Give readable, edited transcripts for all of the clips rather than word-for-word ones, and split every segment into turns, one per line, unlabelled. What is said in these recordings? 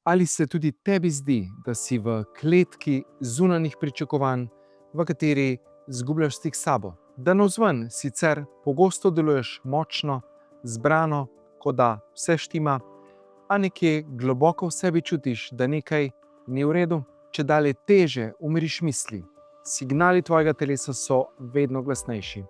Ali se tudi tebi zdi, da si v kletki zunanjih pričakovanj, v kateri izgubljaš stik s sabo? Da navzven sicer pogosto deluješ močno, zbrano, kot da vse štima, a nekje globoko v sebi čutiš, da nekaj ni v redu? Če dalje teže umiriš misli, signali tvojega telesa so vedno glasnejši.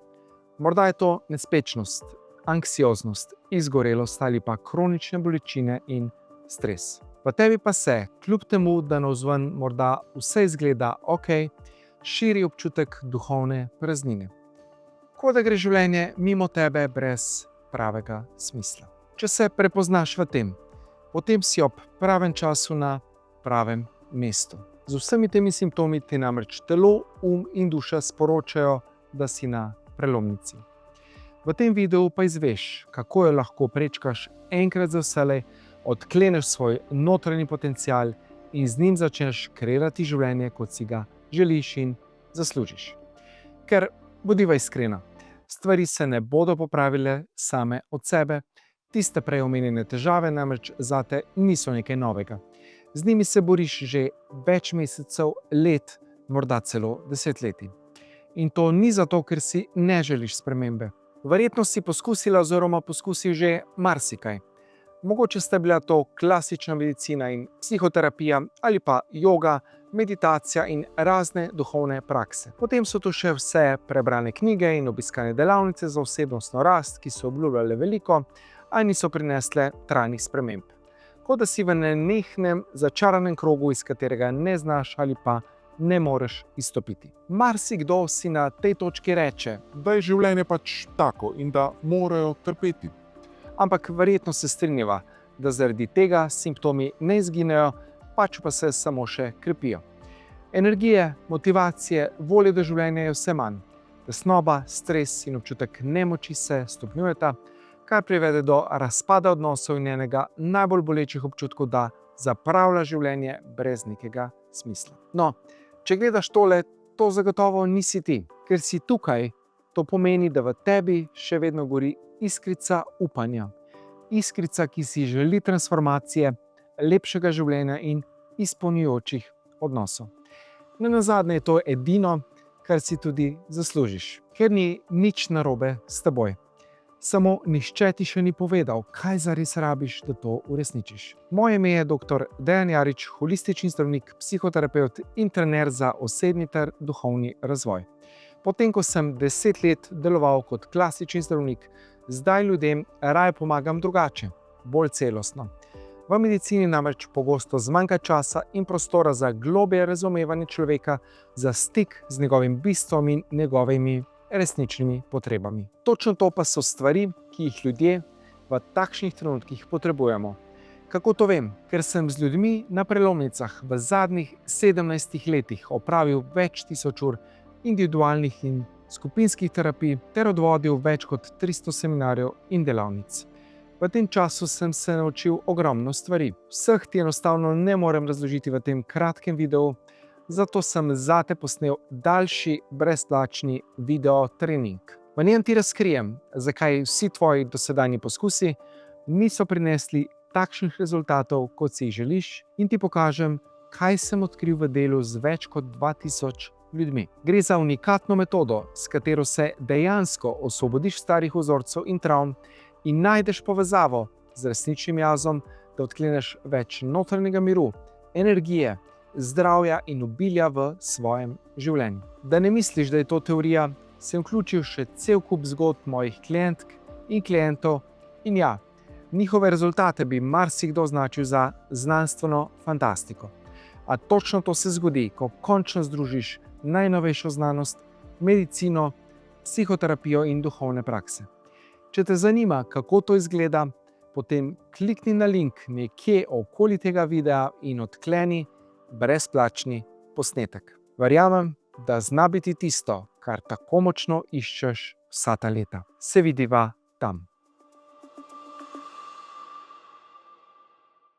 Morda je to nespečnost, anksioznost, izgorelost ali pa kronične bolečine in stres. V tebi pa se, kljub temu, da navzven morda vse izgleda ok, širi občutek duhovne praznine. Kot da gre življenje mimo tebe brez pravega smisla. Če se prepoznaš v tem, potem si ob pravem času na pravem mestu. Z vsemi temi simptomi ti namreč telo, in duša sporočajo, da si na prelomnici. V tem videu pa izveš, kako jo lahko prečkaš enkrat za vselej, odkleneš svoj notranji potencial in z njim začneš kreirati življenje, kot si ga želiš in zaslužiš. Ker, bodiva iskrena, stvari se ne bodo popravile same od sebe, tiste prej omenjene težave namreč zate niso nekaj novega. Z njimi se boriš že več mesecev, let, morda celo desetletij. In to ni zato, ker si ne želiš spremembe. Verjetno si poskusila oziroma poskusil že marsikaj. Mogoče sta bila to klasična medicina in psihoterapija ali pa joga, meditacija in razne duhovne prakse. Potem so tu še vse prebrane knjige in obiskane delavnice za osebnostno rast, ki so obljubljale veliko, a niso prinesle trajnih sprememb. Kot da si v nenehnem začaranem krogu, iz katerega ne znaš ali pa ne moreš izstopiti. Marsikdo si na tej točki reče,
da je življenje pač tako in da morajo trpeti.
Ampak verjetno se strinjava, da zaradi tega simptomi ne izginejo, pač pa se samo še krepijo. Energije, motivacije, volje do življenja je vse manj. Tesnoba, stres in občutek nemoči se stopnjujeta, kar privede do razpada odnosov in enega najbolj bolečih občutkov, da zapravlja življenje brez nekega smisla. No, če gledaš tole, to zagotovo nisi ti, ker si tukaj. To pomeni, da v tebi še vedno gori iskrica upanja. Iskrica, ki si želi transformacije, lepšega življenja in izpolnjujočih odnosov. Nenazadnje je to edino, kar si tudi zaslužiš, ker ni nič narobe s teboj. Samo nihče ti še ni povedal, kaj zares rabiš, da to uresničiš. Moje ime je dr. Dejan Jarič, holistični zdravnik, psihoterapevt in trener za osebni ter duhovni razvoj. Potem, ko sem 10 let deloval kot klasični zdravnik, zdaj ljudem raje pomagam drugače, bolj celostno. V medicini namreč pogosto zmanjka časa in prostora za globje razumevanje človeka, za stik z njegovim bistvom in njegovimi resničnimi potrebami. Točno to pa so stvari, ki jih ljudje v takšnih trenutkih potrebujemo. Kako to vem? Ker sem z ljudmi na prelomnicah v zadnjih 17 letih opravil več tisoč ur individualnih in skupinskih terapij ter odvodil več kot 300 seminarjev in delavnic. V tem času sem se naučil ogromno stvari. Vseh ti enostavno ne morem razložiti v tem kratkem videu, zato sem zate posnel daljši brezplačni video trening. V njem ti razkrijem, zakaj vsi tvoji dosedanji poskusi niso prinesli takšnih rezultatov, kot si jih želiš, in ti pokažem, kaj sem odkril v delu z več kot 2000 ljudmi. Gre za unikatno metodo, s katero se dejansko osvobodiš starih vzorcev in travm in najdeš povezavo z resničnim jazom, da odkleneš več notranjega miru, energije, zdravja in obilja v svojem življenju. Da ne misliš, da je to teorija, sem vključil še cel kup zgodb mojih klientk in klientov in ja, njihove rezultate bi marsikdo označil za znanstveno fantastiko. A točno to se zgodi, ko končno združiš najnovejšo znanost, medicino, psihoterapijo in duhovne prakse. Če te zanima, kako to izgleda, potem klikni na link nekje okoli tega videa in odkleni brezplačni posnetek. Verjamem, da zna biti tisto, kar tako močno iščeš vsa ta leta. Se vidiva tam.